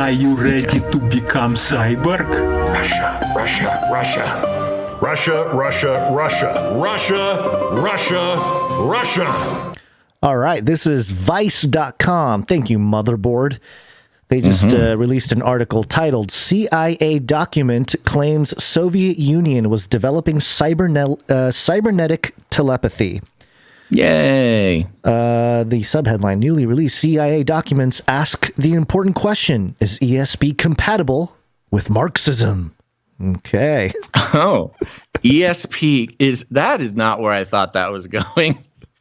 Are you ready to become cyborg? Russia, Russia, Russia. Russia, Russia, Russia. Russia, Russia, Russia. All right, this is Vice.com. Thank you, motherboard. They just released an article titled CIA Document Claims Soviet Union Was Developing Cybernetic Telepathy. Yay. The subheadline, newly released CIA documents ask the important question, is ESP compatible with Marxism? Okay. Oh, ESP is not where I thought that was going.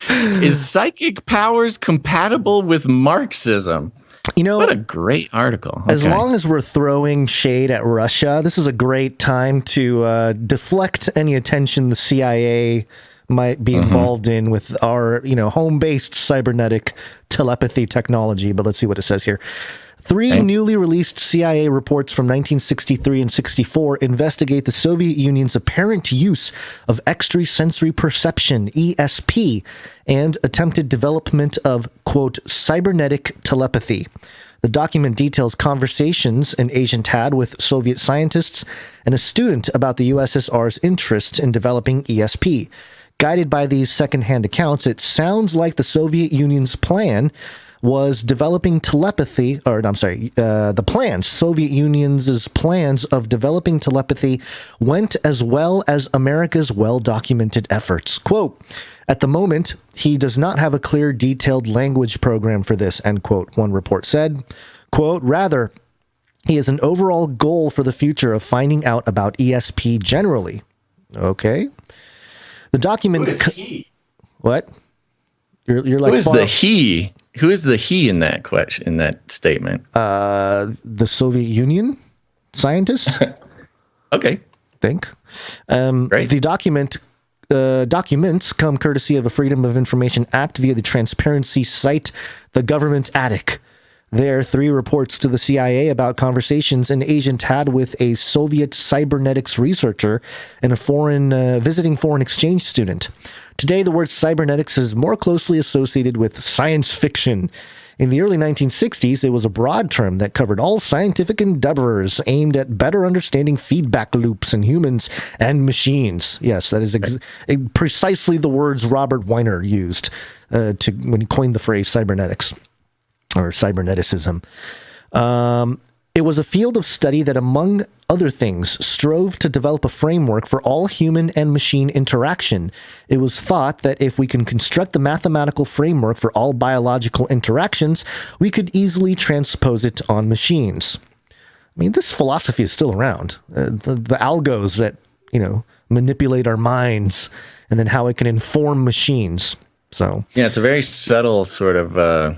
Is psychic powers compatible with Marxism? You know, what a great article. Okay. As long as we're throwing shade at Russia, this is a great time to deflect any attention the CIA might be involved in with our, home-based cybernetic telepathy technology. But let's see what it says here. Three newly released CIA reports from 1963 and 64 investigate the Soviet Union's apparent use of extrasensory perception, ESP, and attempted development of, quote, cybernetic telepathy. The document details conversations an agent had with Soviet scientists and a student about the USSR's interest in developing ESP. Guided by these secondhand accounts, it sounds like the Soviet Union's plan was developing telepathy, Soviet Union's plans of developing telepathy went as well as America's well-documented efforts. Quote, at the moment, he does not have a clear, detailed language program for this, end quote, one report said. Quote, rather, he has an overall goal for the future of finding out about ESP generally. Okay. The document... Who is he? What? You're like... Who is the he? Who is the he in that question, in that statement? The Soviet Union scientists. Okay. Think. Great. The documents come courtesy of a Freedom of Information Act via the transparency site, The Government Attic. There are three reports to the CIA about conversations an agent had with a Soviet cybernetics researcher and a visiting foreign exchange student. Today, the word cybernetics is more closely associated with science fiction. In the early 1960s, it was a broad term that covered all scientific endeavors aimed at better understanding feedback loops in humans and machines. Yes, that is precisely the words Robert Weiner used when he coined the phrase cybernetics or cyberneticism. It was a field of study that, among other things, strove to develop a framework for all human and machine interaction. It was thought that if we can construct the mathematical framework for all biological interactions, we could easily transpose it on machines. I mean, this philosophy is still around. The algos that, manipulate our minds and then how it can inform machines. So yeah, it's a very subtle sort of...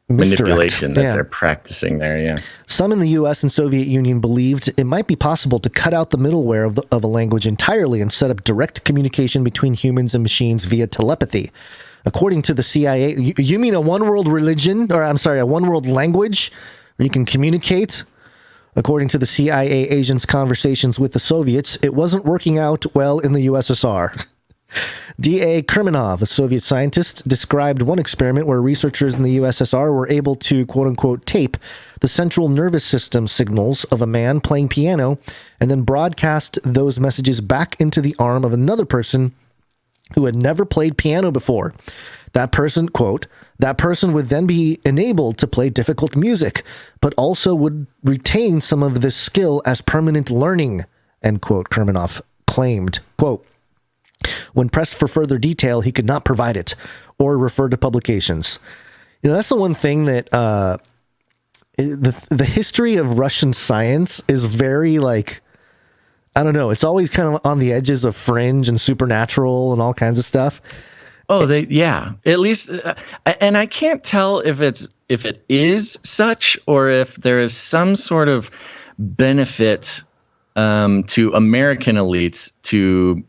manipulation that they're practicing there, yeah. Some in the U.S. and Soviet Union believed it might be possible to cut out the middleware of a language entirely and set up direct communication between humans and machines via telepathy. According to the CIA, you mean a one-world religion, or a one-world language where you can communicate? According to the CIA agents' conversations with the Soviets, it wasn't working out well in the USSR. D.A. Kermanov, a Soviet scientist, described one experiment where researchers in the USSR were able to, quote-unquote, tape the central nervous system signals of a man playing piano and then broadcast those messages back into the arm of another person who had never played piano before. That person, quote, that person would then be enabled to play difficult music, but also would retain some of this skill as permanent learning, end quote, Kermanov claimed. Quote, when pressed for further detail, he could not provide it or refer to publications. That's the one thing that the history of Russian science is very I don't know. It's always kind of on the edges of fringe and supernatural and all kinds of stuff. Oh, at least, and I can't tell if it is such or if there is some sort of benefit to American elites to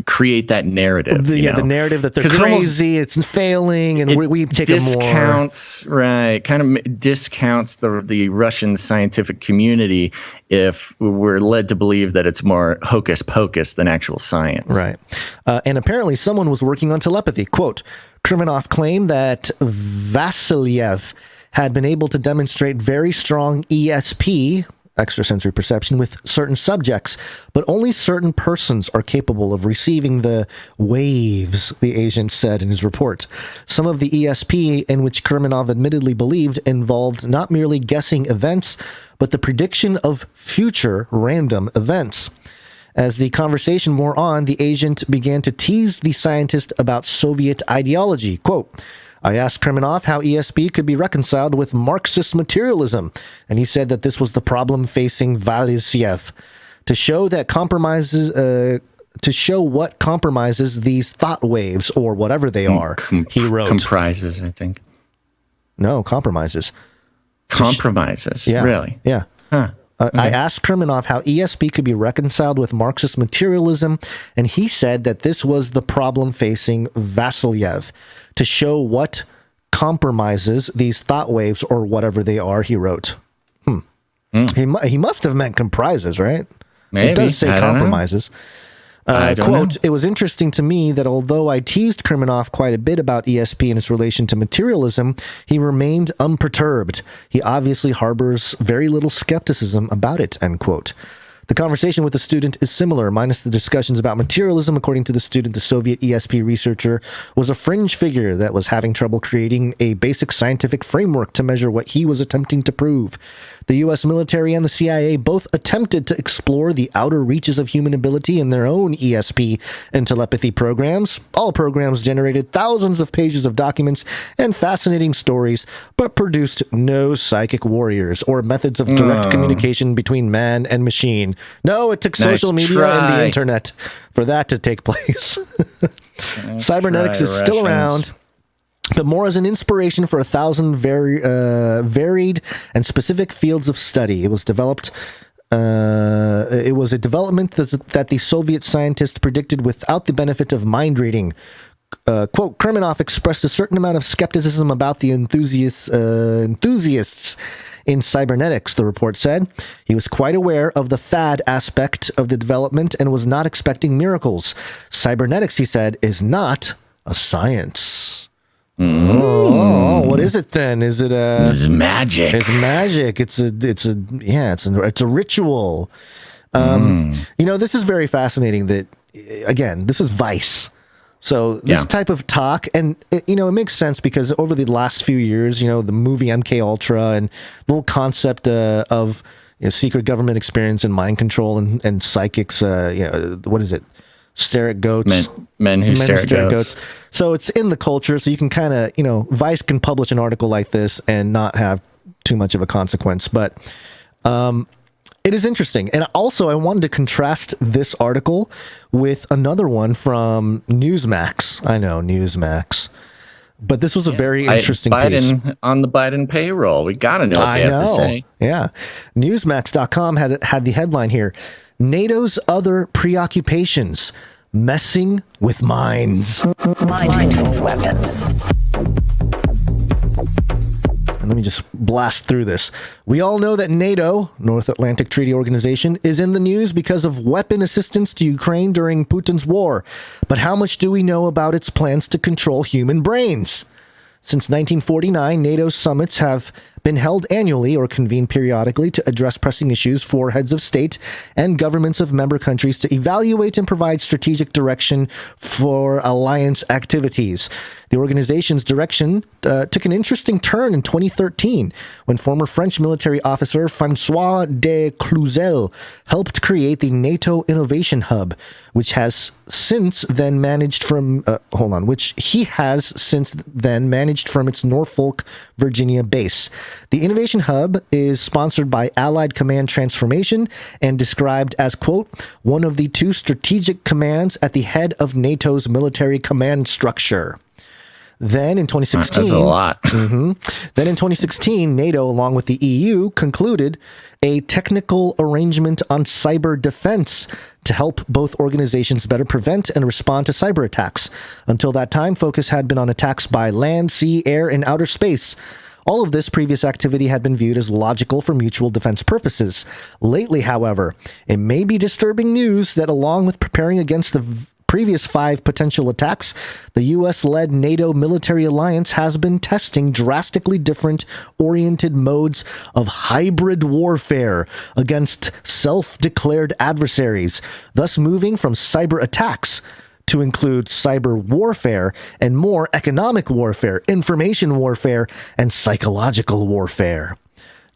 create that narrative. The narrative that they're crazy, it's failing, and we take discounts, right? Kind of discounts the Russian scientific community if we're led to believe that it's more hocus pocus than actual science. Right. And apparently someone was working on telepathy. Quote, Kermanov claimed that Vasilyev had been able to demonstrate very strong ESP, extrasensory perception, with certain subjects, but only certain persons are capable of receiving the waves, the agent said in his report. Some of the ESP in which Kermanov admittedly believed involved not merely guessing events, but the prediction of future random events. As the conversation wore on, the agent began to tease the scientist about Soviet ideology. Quote, I asked Kermanov how ESP could be reconciled with Marxist materialism, and he said that this was the problem facing Vasilyev. To show what compromises these thought waves, or whatever they are, he wrote. Comprises, I think. No, compromises. Compromises? Yeah. Really? Yeah. Huh. I asked Kermanov how ESP could be reconciled with Marxist materialism, and he said that this was the problem facing Vasilyev. To show what compromises these thought waves, or whatever they are, he wrote. He must have meant comprises, right? Maybe. It does say I don't know. compromises. I don't Quote, know. It was interesting to me that although I teased Kermanov quite a bit about ESP and its relation to materialism, he remained unperturbed. He obviously harbors very little skepticism about it, end quote. The conversation with the student is similar, minus the discussions about materialism. According to the student, the Soviet ESP researcher was a fringe figure that was having trouble creating a basic scientific framework to measure what he was attempting to prove. The U.S. military and the CIA both attempted to explore the outer reaches of human ability in their own ESP and telepathy programs. All programs generated thousands of pages of documents and fascinating stories, but produced no psychic warriors or methods of direct communication between man and machine. No, it took social media and the internet for that to take place. Cybernetics is still around, but more as an inspiration for 1,000 varied and specific fields of study. It was developed. It was a development that the Soviet scientists predicted without the benefit of mind reading. Quote, Kermanov expressed a certain amount of skepticism about the enthusiasts in cybernetics, the report said. He was quite aware of the fad aspect of the development and was not expecting miracles. Cybernetics, he said, is not a science. Oh, what is it then? Is it It's magic. It's magic. It's a ritual. You know, this is very fascinating that, again, this is Vice. So this type of talk, and it makes sense because over the last few years, the movie MK Ultra and the whole concept of secret government experience and mind control and psychics, what is it? Stare at goats. Men who stare at goats. So it's in the culture, so you can kind of, Vice can publish an article like this and not have too much of a consequence. But it is interesting. And also, I wanted to contrast this article with another one from Newsmax. I know, Newsmax. But this was a very interesting piece. On the Biden payroll. We got to know what they have to say. Yeah. Newsmax.com had the headline here. NATO's other preoccupations, messing with minds. Mind-controlled weapons. And let me just blast through this. We all know that NATO, North Atlantic Treaty Organization, is in the news because of weapon assistance to Ukraine during Putin's war. But how much do we know about its plans to control human brains? Since 1949, NATO summits have been held annually or convened periodically to address pressing issues for heads of state and governments of member countries to evaluate and provide strategic direction for alliance activities. The organization's direction took an interesting turn in 2013 when former French military officer François de Cluzel helped create the NATO Innovation Hub, which has since then managed from its Norfolk, Virginia base. The Innovation Hub is sponsored by Allied Command Transformation and described as, quote, one of the two strategic commands at the head of NATO's military command structure. Then in 2016, that's a lot. Then in 2016, NATO, along with the EU, concluded a technical arrangement on cyber defense to help both organizations better prevent and respond to cyber attacks. Until that time, focus had been on attacks by land, sea, air, and outer space. All of this previous activity had been viewed as logical for mutual defense purposes. Lately, however, it may be disturbing news that along with preparing against the previous 5 potential attacks, the U.S.-led NATO military alliance has been testing drastically different oriented modes of hybrid warfare against self-declared adversaries, thus moving from cyber attacks to include cyber warfare and more economic warfare, information warfare, and psychological warfare.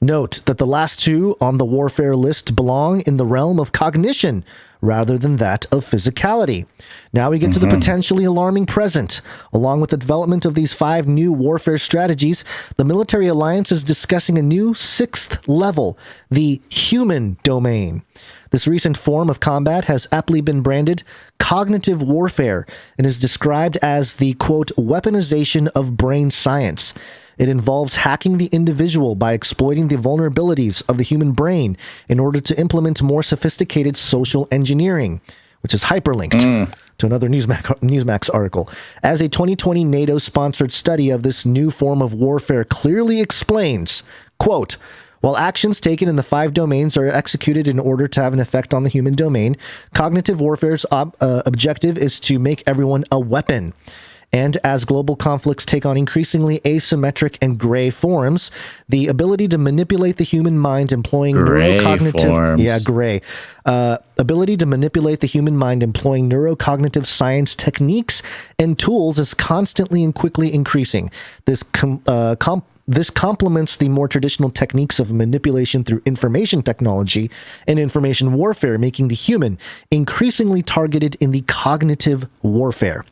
Note that the last 2 on the warfare list belong in the realm of cognition rather than that of physicality. Now we get to the potentially alarming present. Along with the development of these 5 new warfare strategies, the military alliance is discussing a new 6th level, the human domain. This recent form of combat has aptly been branded cognitive warfare and is described as the, quote, weaponization of brain science. It involves hacking the individual by exploiting the vulnerabilities of the human brain in order to implement more sophisticated social engineering, which is hyperlinked to another Newsmax article. As a 2020 NATO-sponsored study of this new form of warfare clearly explains, quote, while actions taken in the 5 domains are executed in order to have an effect on the human domain, cognitive warfare's objective is to make everyone a weapon. And as global conflicts take on increasingly asymmetric and gray forms, the ability to manipulate the human mind employing ability to manipulate the human mind employing neurocognitive science techniques and tools is constantly and quickly increasing. This complements the more traditional techniques of manipulation through information technology and information warfare, making the human increasingly targeted in the cognitive warfare.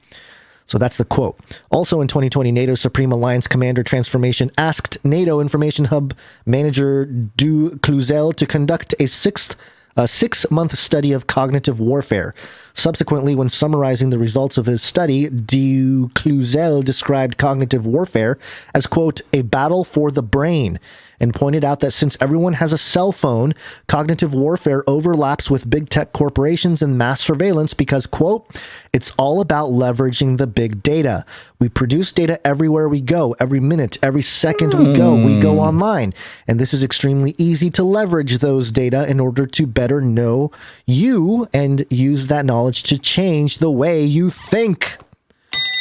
So that's the quote. Also in 2020, NATO Supreme Alliance Commander Transformation asked NATO Information Hub Manager Du Cluzel to conduct a 6-month study of cognitive warfare. Subsequently, when summarizing the results of his study, Du Cluzel described cognitive warfare as, quote, a battle for the brain, and pointed out that since everyone has a cell phone, cognitive warfare overlaps with big tech corporations and mass surveillance because, quote, it's all about leveraging the big data. We produce data everywhere we go, every minute, every second we go online. And this is extremely easy to leverage those data in order to better know you and use that knowledge to change the way you think.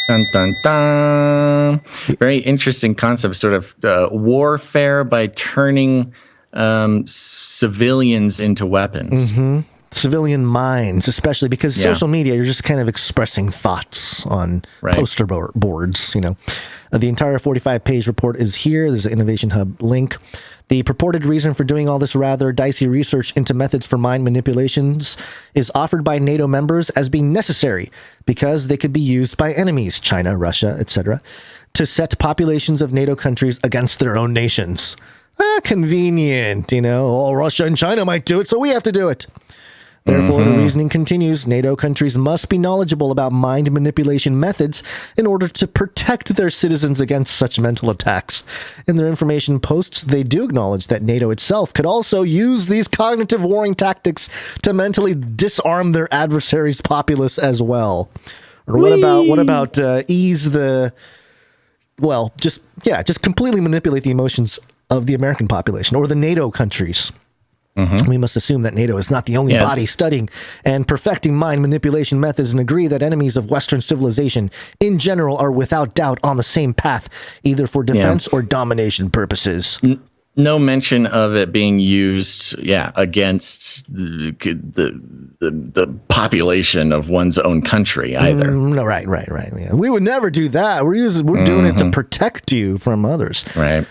Dun, dun, dun. Very interesting concept, sort of warfare by turning civilians into weapons. Civilian minds, especially because social media, you're just kind of expressing thoughts on poster boards, you know. The entire 45-page report is here. There's an Innovation Hub link. The purported reason for doing all this rather dicey research into methods for mind manipulations is offered by NATO members as being necessary because they could be used by enemies, China, Russia, etc., to set populations of NATO countries against their own nations. Convenient, you know. Oh, Russia and China might do it, so we have to do it. Therefore, the reasoning continues. NATO countries must be knowledgeable about mind manipulation methods in order to protect their citizens against such mental attacks. In their information posts, they do acknowledge that NATO itself could also use these cognitive warring tactics to mentally disarm their adversaries' populace as well. Or what about just completely manipulate the emotions of the American population or the NATO countries. We must assume that NATO is not the only body studying and perfecting mind manipulation methods and agree that enemies of Western civilization in general are without doubt on the same path, either for defense or domination purposes. No mention of it being used, against the population of one's own country either. No, right. Yeah. We would never do that. We're doing it to protect you from others. Right.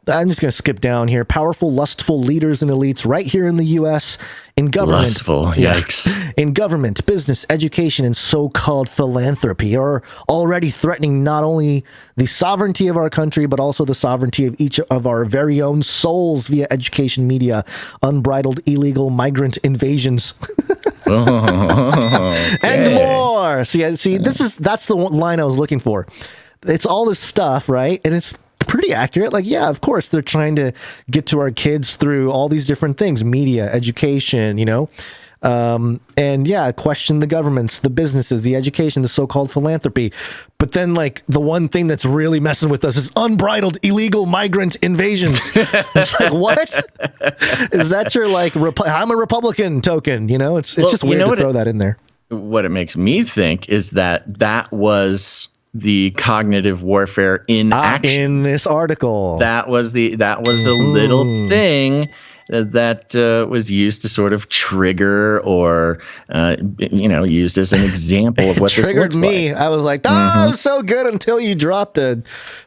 I'm just going to skip down here. Powerful, lustful leaders and elites right here in the U.S. in government. Lustful, yikes. In government, business, education, and so-called philanthropy are already threatening not only the sovereignty of our country, but also the sovereignty of each of our very own souls via education, media, unbridled illegal migrant invasions. And more. See, that's the one line I was looking for. It's all this stuff, right? And it's pretty accurate. Like, yeah, of course, they're trying to get to our kids through all these different things, media, education, you know, question the governments, the businesses, the education, the so-called philanthropy. But then, like, the one thing that's really messing with us is unbridled illegal migrant invasions. It's like, what? Is that your, like, I'm a Republican token? You know, it's just weird to throw that in there. what it makes me think is that was the cognitive warfare in action in this article. That was a little thing that was used to sort of trigger or used as an example of what this triggered looks me. like. I was like, it was so good until you dropped a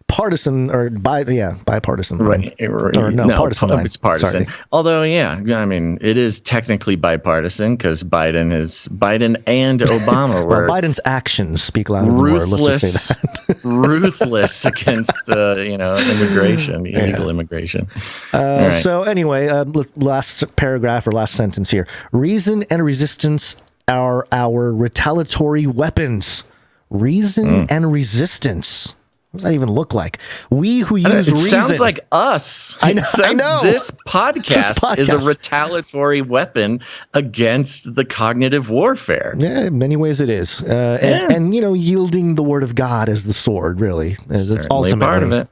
partisan or bipartisan line. Or no, partisan line. It's partisan. Sorry. Although, I mean, it is technically bipartisan because Biden and Obama were Biden's actions speak louder than words. Let's just say that. ruthless against immigration, illegal immigration. Right. So anyway, last paragraph or last sentence here. Reason and resistance are our retaliatory weapons. Reason and resistance. What does that even look like? We who use reason. Sounds like us. I know. This podcast is a retaliatory weapon against the cognitive warfare. Yeah, in many ways it is. And yielding the word of God as the sword, really. That's ultimately part of it.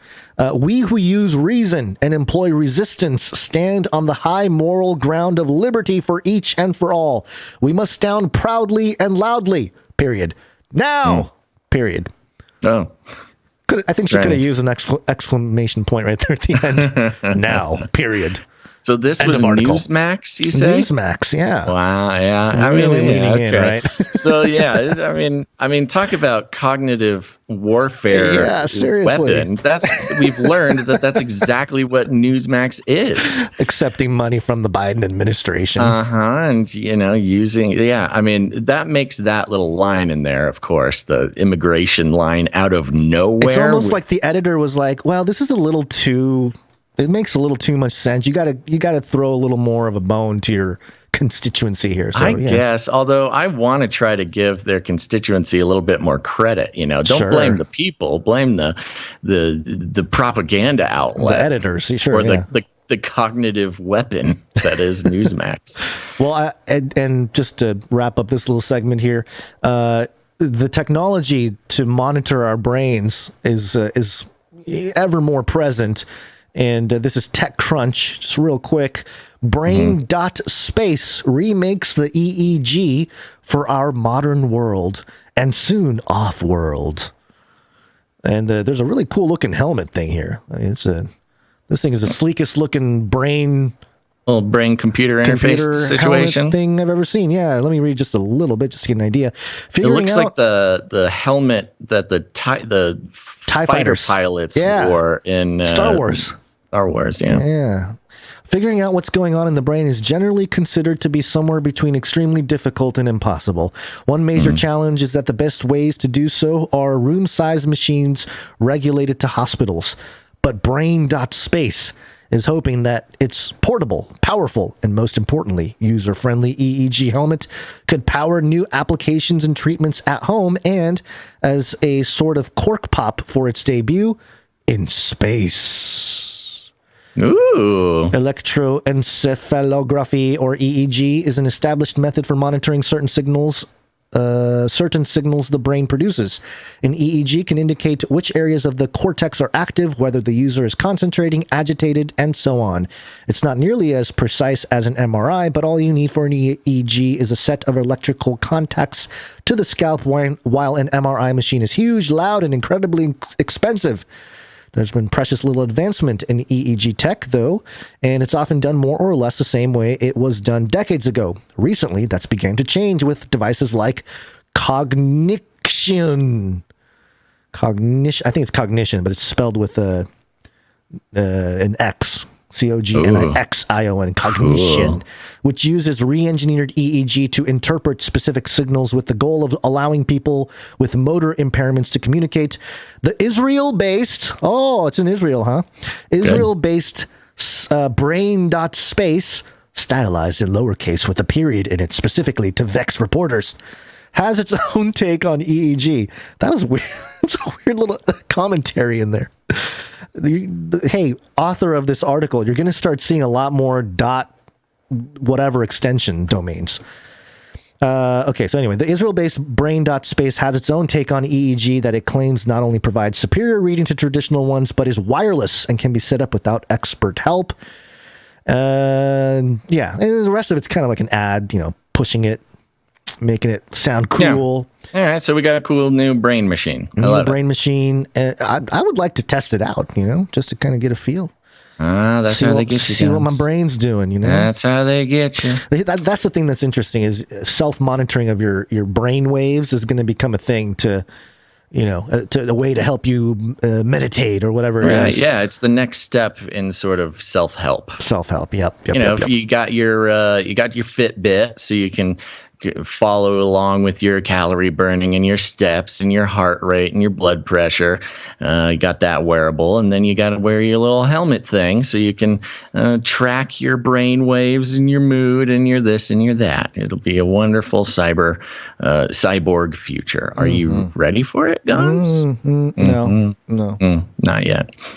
We who use reason and employ resistance stand on the high moral ground of liberty for each and for all. We must stand proudly and loudly. Period. Now. Period. Oh. I think she could have used an exclamation point right there at the end. Now, period. So this End was of article. Newsmax, you say? Newsmax, yeah. Wow, yeah. Really leaning in, right? So I mean, talk about cognitive warfare. Yeah, seriously. Weapon. We've learned that's exactly what Newsmax is. Accepting money from the Biden administration. And using I mean, that makes that little line in there, of course, the immigration line out of nowhere. It's almost like the editor was like, well, this is a little too. It makes a little too much sense. You gotta throw a little more of a bone to your constituency here. So, I guess, although I want to try to give their constituency a little bit more credit. Don't blame the people, blame the propaganda outlet, the editors, or the cognitive weapon that is Newsmax. Well, and just to wrap up this little segment here, the technology to monitor our brains is ever more present. And this is TechCrunch, just real quick. Brain.space remakes the EEG for our modern world and soon off-world. And there's a really cool-looking helmet thing here. This thing is the sleekest looking little brain-computer interface situation thing I've ever seen. Yeah, let me read just a little bit just to get an idea. It looks like the helmet that the TIE fighter pilots wore in Star Wars. Star Wars, yeah. Yeah. Figuring out what's going on in the brain is generally considered to be somewhere between extremely difficult and impossible. One major challenge is that the best ways to do so are room-sized machines regulated to hospitals. But Brain.space is hoping that its portable, powerful, and most importantly, user-friendly EEG helmet could power new applications and treatments at home and as a sort of cork pop for its debut in space. Ooh. Electroencephalography, or EEG, is an established method for monitoring certain signals the brain produces. An EEG can indicate which areas of the cortex are active, whether the user is concentrating, agitated, and so on. It's not nearly as precise as an MRI, but all you need for an EEG is a set of electrical contacts to the scalp, while an MRI machine is huge, loud, and incredibly expensive. There's been precious little advancement in EEG tech, though, and it's often done more or less the same way it was done decades ago. Recently, that's began to change with devices like cognition. I think it's cognition, but it's spelled with an X. Cognition, cognition, which uses re-engineered EEG to interpret specific signals with the goal of allowing people with motor impairments to communicate. The Israel-based, it's in Israel, huh? Israel-based Brain.space, stylized in lowercase with a period in it specifically to vex reporters, has its own take on EEG. That was weird. It's a weird little commentary in there. Hey, author of this article, you're going to start seeing a lot more whatever extension domains. Okay, so anyway, the Israel-based Brain.space has its own take on EEG that it claims not only provides superior reading to traditional ones, but is wireless and can be set up without expert help. And the rest of it's kind of like an ad, pushing it. making it sound cool. All right, so we got a cool new brain machine. I love brain machine. I would like to test it out, just to kind of get a feel. That's how they get you. See what my brain's doing, That's how they get you. That's the thing that's interesting is self-monitoring of your brain waves is going to become a thing to a way to help you meditate or whatever it is. Yeah, it's the next step in sort of self-help. Yep. If you got your Fitbit, so you can follow along with your calorie burning and your steps and your heart rate and your blood pressure. You got that wearable, and then you got to wear your little helmet thing so you can track your brain waves and your mood and your this and your that. It'll be a wonderful cyborg future. Are you ready for it, Gonz? No. Not yet.